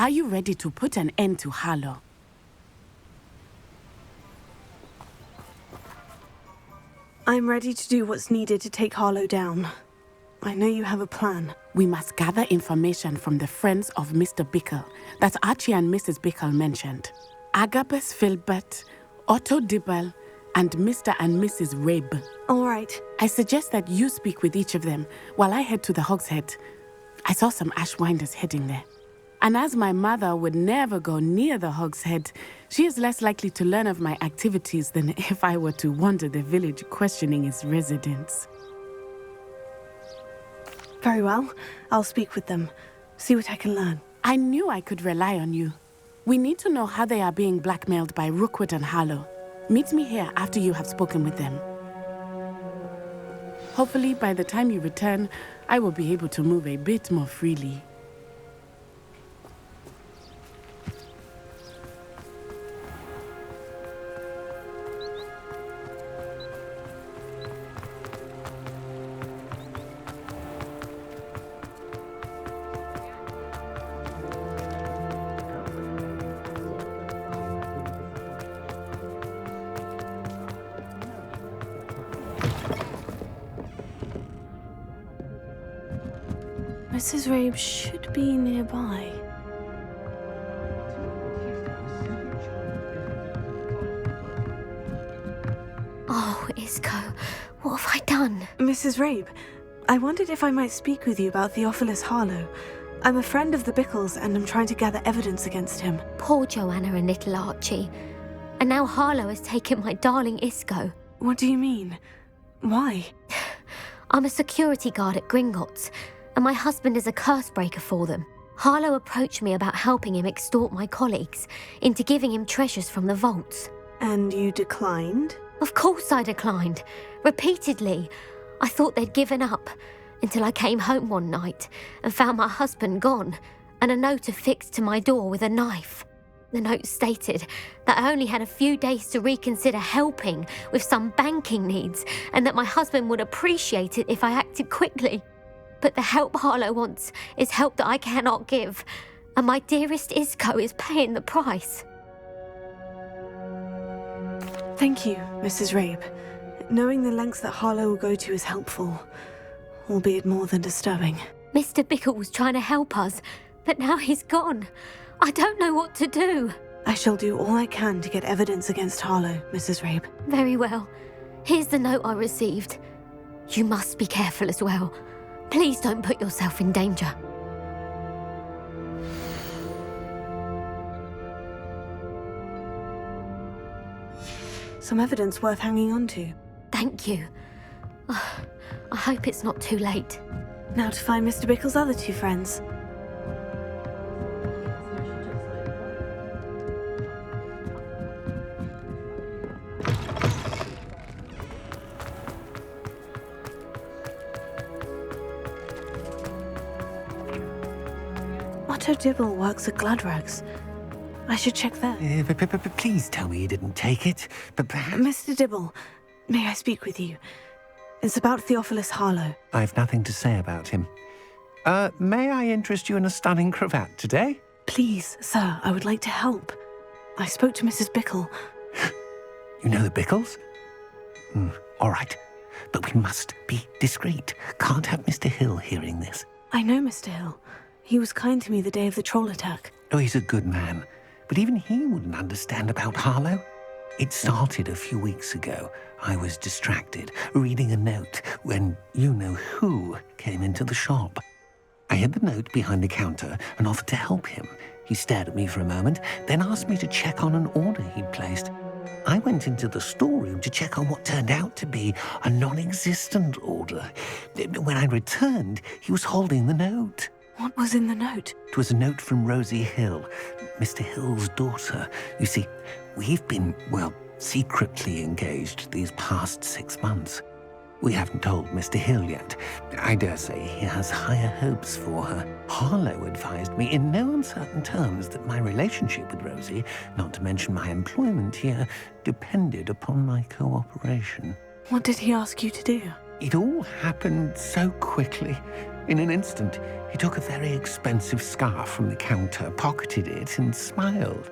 Are you ready to put an end to Harlow? I'm ready to do what's needed to take Harlow down. I know you have a plan. We must gather information from the friends of Mr. Bickle that Archie and Mrs. Bickle mentioned. Agabus Filbert, Otto Dibble, and Mr. and Mrs. Rabe. All right. I suggest that you speak with each of them while I head to the Hog's Head. I saw some Ashwinders heading there. And as my mother would never go near the Hog's Head, she is less likely to learn of my activities than if I were to wander the village questioning its residents. Very well. I'll speak with them. See what I can learn. I knew I could rely on you. We need to know how they are being blackmailed by Rookwood and Harlow. Meet me here after you have spoken with them. Hopefully, by the time you return, I will be able to move a bit more freely. Mrs. Rabe should be nearby. Oh, Isco, what have I done? Mrs. Rabe, I wondered if I might speak with you about Theophilus Harlow. I'm a friend of the Bickles and I'm trying to gather evidence against him. Poor Joanna and little Archie. And now Harlow has taken my darling Isco. What do you mean? Why? I'm a security guard at Gringotts, and my husband is a curse breaker for them. Harlow approached me about helping him extort my colleagues into giving him treasures from the vaults. And you declined? Of course I declined. Repeatedly. I thought they'd given up, until I came home one night and found my husband gone, and a note affixed to my door with a knife. The note stated that I only had a few days to reconsider helping with some banking needs, and that my husband would appreciate it if I acted quickly. But the help Harlow wants is help that I cannot give, and my dearest Isco is paying the price. Thank you, Mrs. Rabe. Knowing the lengths that Harlow will go to is helpful, albeit more than disturbing. Mr. Bickle was trying to help us, but now he's gone. I don't know what to do. I shall do all I can to get evidence against Harlow, Mrs. Rabe. Very well. Here's the note I received. You must be careful as well. Please don't put yourself in danger. Some evidence worth hanging on to. Thank you. I hope it's not too late. Now to find Mr. Bickle's other two friends. Otto Dibble works at Gladrags. I should check there. Please tell me you didn't take it. But perhaps... Mr. Dibble, may I speak with you? It's about Theophilus Harlow. I've nothing to say about him. May I interest you in a stunning cravat today? Please, sir, I would like to help. I spoke to Mrs. Bickle. You know the Bickles? All right. But we must be discreet. Can't have Mr. Hill hearing this. I know Mr. Hill. He was kind to me the day of the troll attack. Oh, he's a good man. But even he wouldn't understand about Harlow. It started a few weeks ago. I was distracted, reading a note, when you-know-who came into the shop. I hid the note behind the counter and offered to help him. He stared at me for a moment, then asked me to check on an order he'd placed. I went into the storeroom to check on what turned out to be a non-existent order. When I returned, he was holding the note. What was in the note? It was a note from Rosie Hill, Mr. Hill's daughter. You see, we've been, secretly engaged these past 6 months. We haven't told Mr. Hill yet. I dare say he has higher hopes for her. Harlow advised me in no uncertain terms that my relationship with Rosie, not to mention my employment here, depended upon my cooperation. What did he ask you to do? It all happened so quickly. In an instant, he took a very expensive scarf from the counter, pocketed it, and smiled.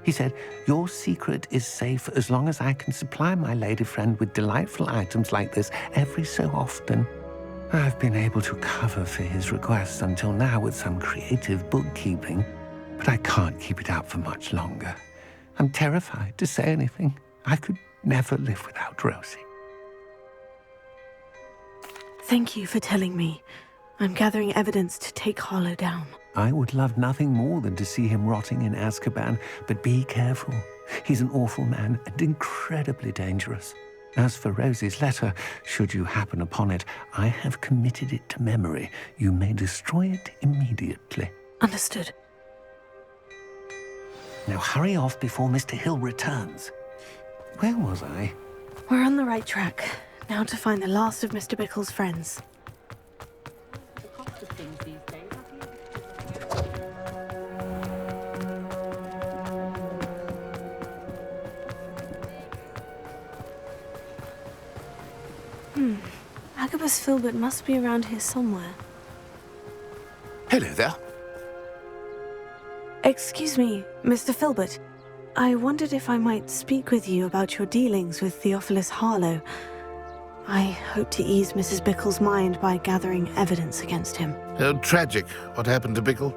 He said, "Your secret is safe as long as I can supply my lady friend with delightful items like this every so often." I've been able to cover for his requests until now with some creative bookkeeping, but I can't keep it up for much longer. I'm terrified to say anything. I could never live without Rosie. Thank you for telling me. I'm gathering evidence to take Harlow down. I would love nothing more than to see him rotting in Azkaban, but be careful. He's an awful man and incredibly dangerous. As for Rosie's letter, should you happen upon it, I have committed it to memory. You may destroy it immediately. Understood. Now hurry off before Mr. Hill returns. Where was I? We're on the right track. Now to find the last of Mr. Bickle's friends. Agabus Filbert must be around here somewhere. Hello there. Excuse me, Mr. Filbert. I wondered if I might speak with you about your dealings with Theophilus Harlow. I hope to ease Mrs. Bickle's mind by gathering evidence against him. Oh, tragic what happened to Bickle.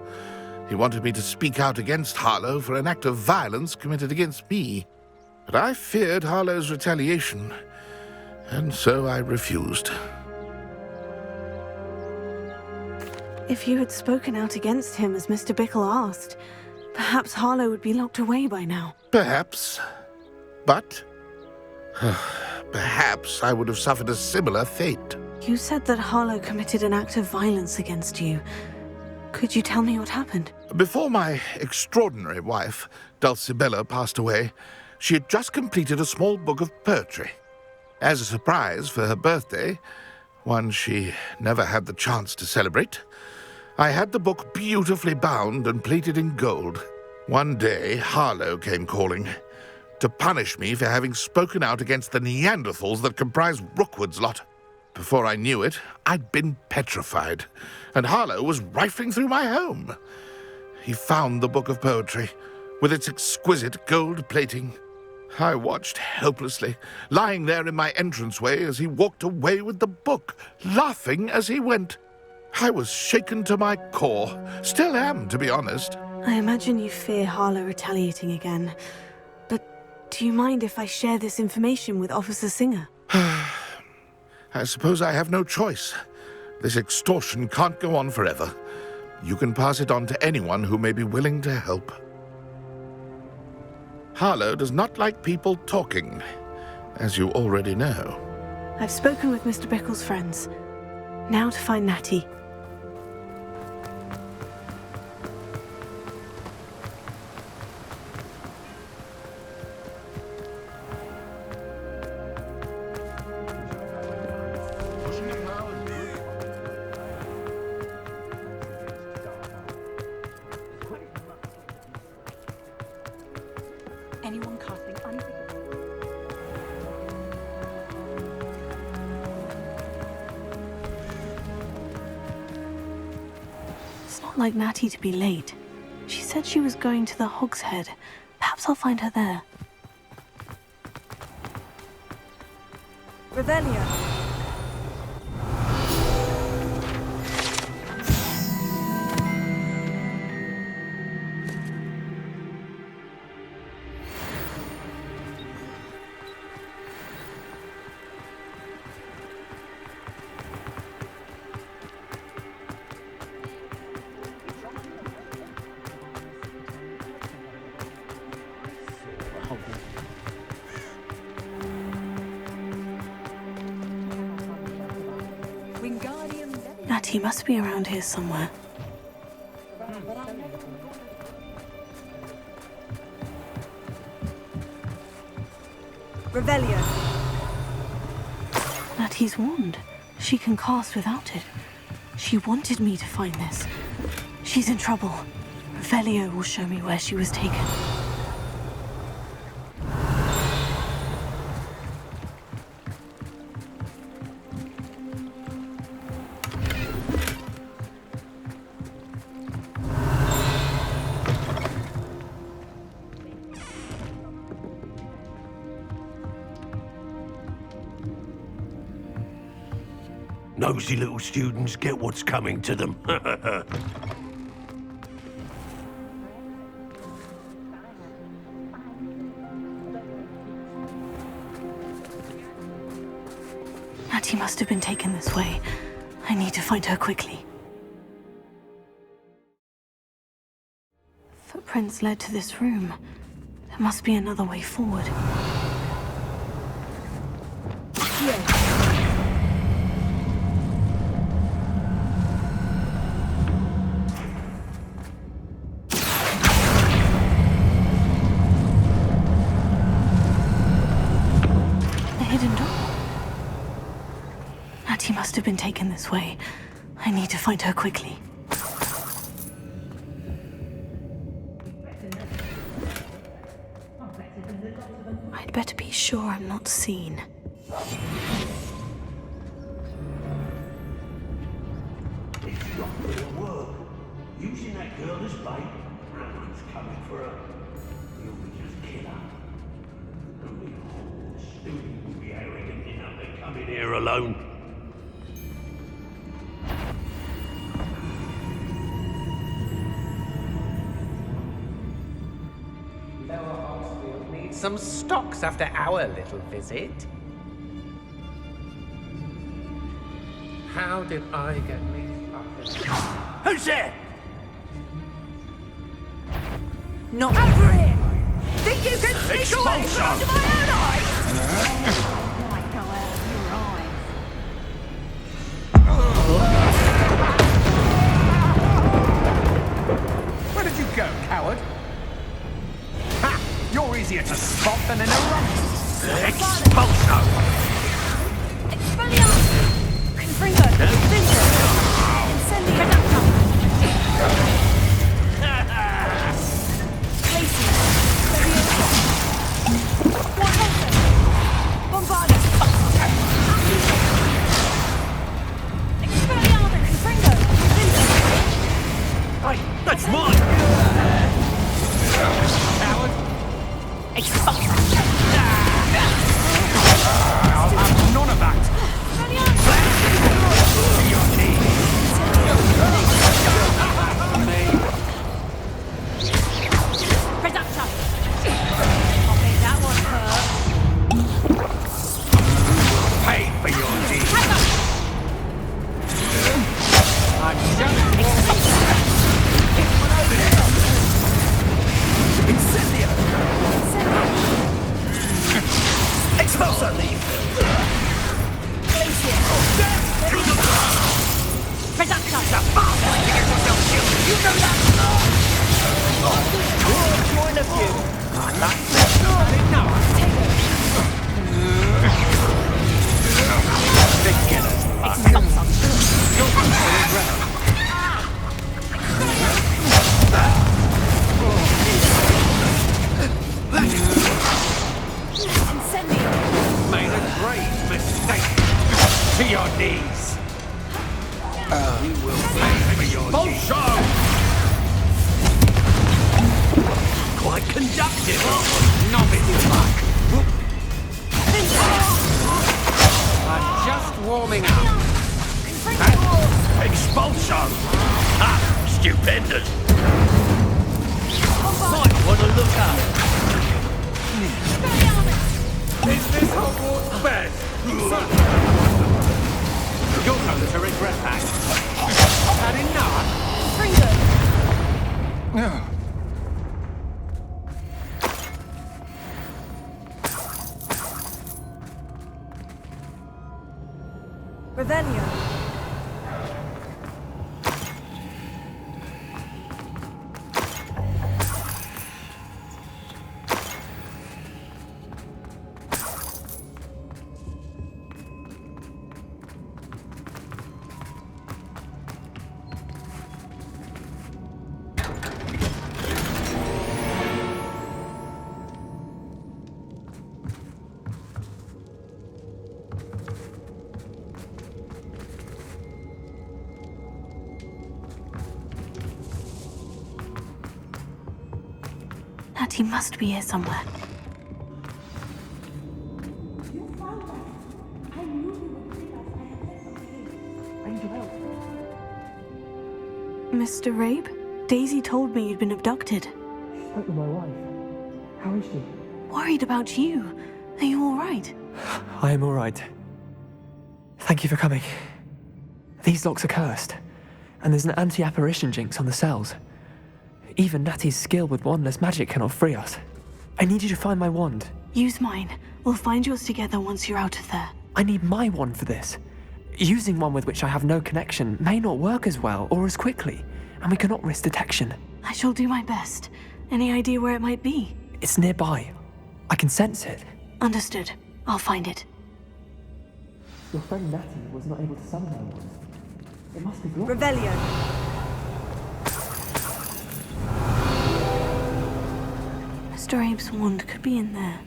He wanted me to speak out against Harlow for an act of violence committed against me. But I feared Harlow's retaliation, and so I refused. If you had spoken out against him as Mr. Bickle asked, perhaps Harlow would be locked away by now. Perhaps. But perhaps I would have suffered a similar fate. You said that Harlow committed an act of violence against you. Could you tell me what happened? Before my extraordinary wife, Dulcibella, passed away, she had just completed a small book of poetry. As a surprise for her birthday, one she never had the chance to celebrate, I had the book beautifully bound and plated in gold. One day, Harlow came calling to punish me for having spoken out against the Neanderthals that comprise Rookwood's lot. Before I knew it, I'd been petrified, and Harlow was rifling through my home. He found the book of poetry, with its exquisite gold plating. I watched helplessly, lying there in my entranceway as he walked away with the book, laughing as he went. I was shaken to my core. Still am, to be honest. I imagine you fear Harlow retaliating again. But do you mind if I share this information with Officer Singer? I suppose I have no choice. This extortion can't go on forever. You can pass it on to anyone who may be willing to help. Harlow does not like people talking, as you already know. I've spoken with Mr. Bickle's friends. Now to find Natty. Anyone casting It's not like Natty to be late. She said she was going to the Hog's Head. Perhaps I'll find her there. Revelio. Natty must be around here somewhere. Revelio. Natty's wand. She can cast without it. She wanted me to find this. She's in trouble. Revelio will show me where she was taken. Nosy little students get what's coming to them. Natty must have been taken this way. I need to find her quickly. Footprints led to this room. There must be another way forward. A hidden door. Natty must have been taken this way. I need to find her quickly. I'd better be sure I'm not seen. It's not gonna work. Using that girl as bait, Rowan's coming for her. You'll just kill her. Only the student will be arrogant enough to come in here alone. Some stocks after our little visit. How did I get mixed up in... Who's there? Not over here! Think you can sneak away Expulso! from under my own eyes? Might go out of your eyes. Where did you go, coward? Ha! You're easier to spot than an eruptus. Expulso! Expelliarmus! Confringo! Confringo! Incendio! Glacier! What also? Bombardus! Expelliarmus! Confringo! Confringo! Hey, that's mine! Coward! Expulso! I'll have none of that! To your knees! Reductor! I bet that one hurt. Pay for your deed! I'm just Incendio! Expulso! Glacier! Reductor! You know that! Point of view! I didn't know. Beginner's luck. You'll come to regret it. Incendio! Made a grave mistake. To your knees. You will pay for your deed. Quite conductive, novice luck. I'm just warming up. Expulso! Ah, stupendous! Might want to look up. Is this Hogwarts bed? You're going to regret that. Had enough? Fringo! Revelio! Natty must be here somewhere. need your help. Mr. Rabe? Daisy told me you'd been abducted. She spoke with my wife. How is she? Worried about you. Are you all right? I am all right. Thank you for coming. These locks are cursed, and there's an anti-apparition jinx on the cells. Even Natty's skill with wandless magic cannot free us. I need you to find my wand. Use mine. We'll find yours together once you're out of there. I need my wand for this. Using one with which I have no connection may not work as well or as quickly, and we cannot risk detection. I shall do my best. Any idea where it might be? It's nearby. I can sense it. Understood. I'll find it. Your friend Natty was not able to summon her wand. It must be blocked. Revelio. Mr. Abe's wand could be in there.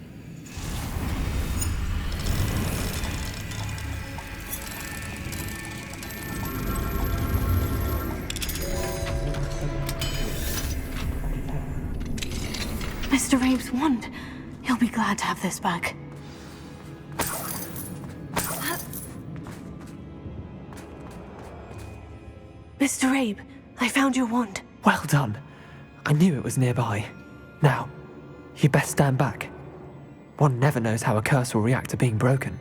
Mr. Abe's wand. He'll be glad to have this back. Mr. Abe, I found your wand. Well done. I knew it was nearby. Now, you best stand back. One never knows how a curse will react to being broken.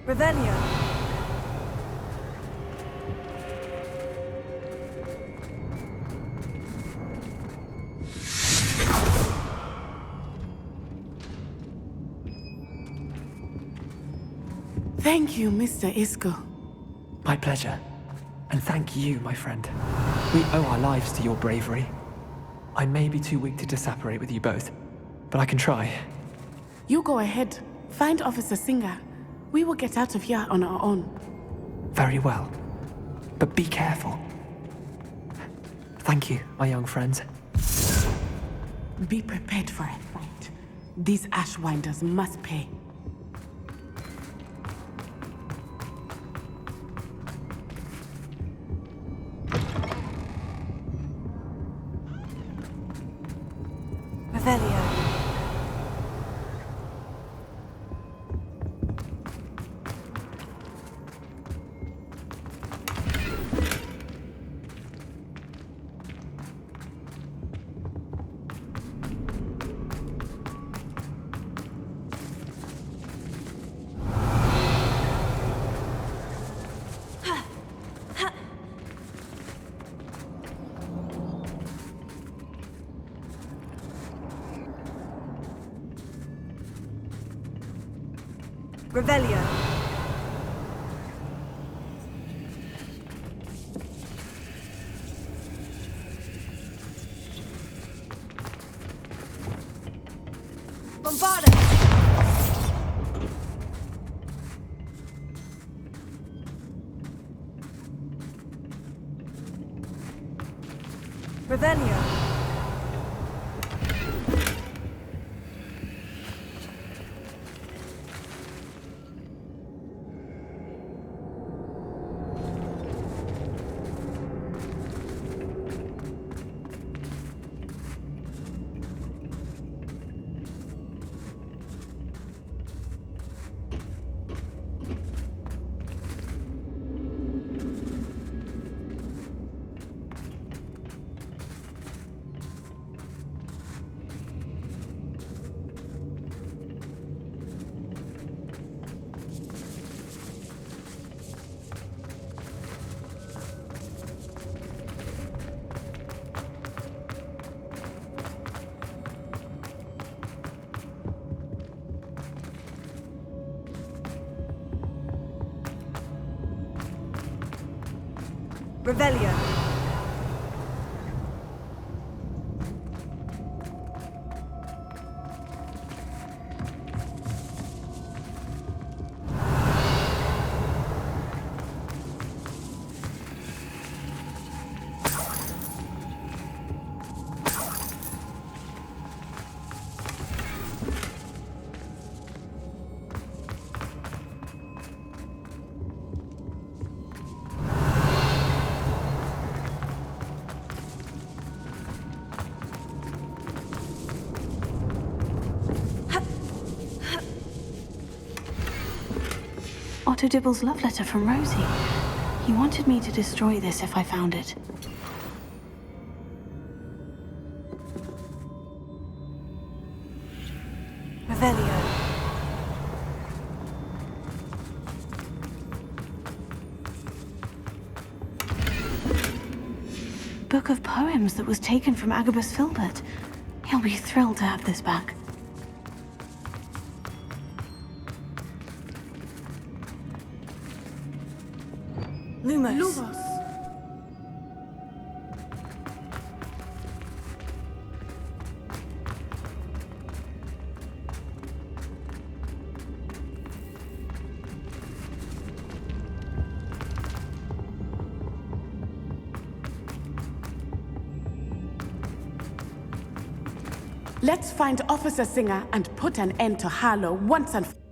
Revelio. Thank you, Mr. Isco. My pleasure. And thank you, my friend. We owe our lives to your bravery. I may be too weak to disapparate with you both, but I can try. You go ahead. Find Officer Singer. We will get out of here on our own. Very well. But be careful. Thank you, my young friends. Be prepared for a fight. These Ashwinders must pay. Revelio. Revelio. Bombarda. Revelio. Revelio. Otto Dibble's love letter from Rosie. He wanted me to destroy this if I found it. Revelio. Book of poems that was taken from Agabus Filbert. He'll be thrilled to have this back. Lumos. Let's find Officer Singer and put an end to Harlow once and for all.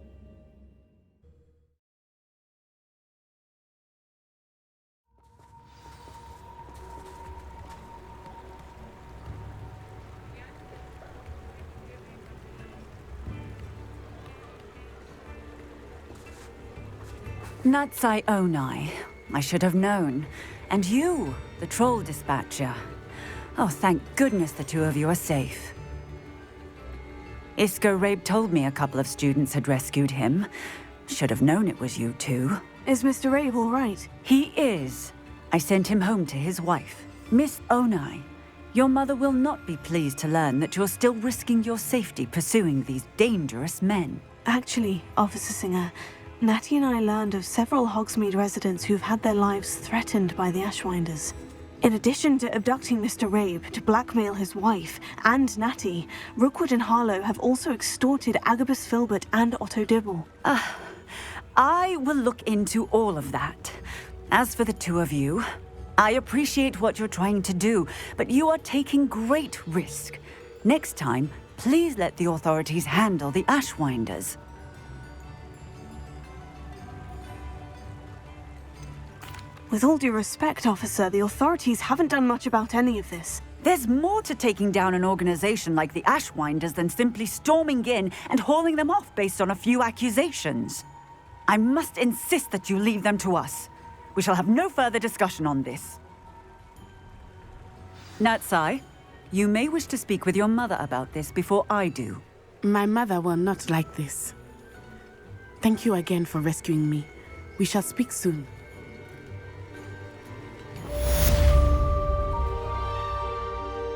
Natsai Onai. I should have known. And you, the troll dispatcher. Oh, thank goodness the two of you are safe. Isco Rabe told me a couple of students had rescued him. Should have known it was you two. Is Mr. Rabe all right? He is. I sent him home to his wife. Miss Onai, your mother will not be pleased to learn that you're still risking your safety pursuing these dangerous men. Actually, Officer Singer, Natty and I learned of several Hogsmeade residents who've had their lives threatened by the Ashwinders. In addition to abducting Mr. Rabe to blackmail his wife and Natty, Rookwood and Harlow have also extorted Agabus Filbert and Otto Dibble. I will look into all of that. As for the two of you, I appreciate what you're trying to do, but you are taking great risk. Next time, please let the authorities handle the Ashwinders. With all due respect, officer, the authorities haven't done much about any of this. There's more to taking down an organization like the Ashwinders than simply storming in and hauling them off based on a few accusations. I must insist that you leave them to us. We shall have no further discussion on this. Natsai, you may wish to speak with your mother about this before I do. My mother will not like this. Thank you again for rescuing me. We shall speak soon.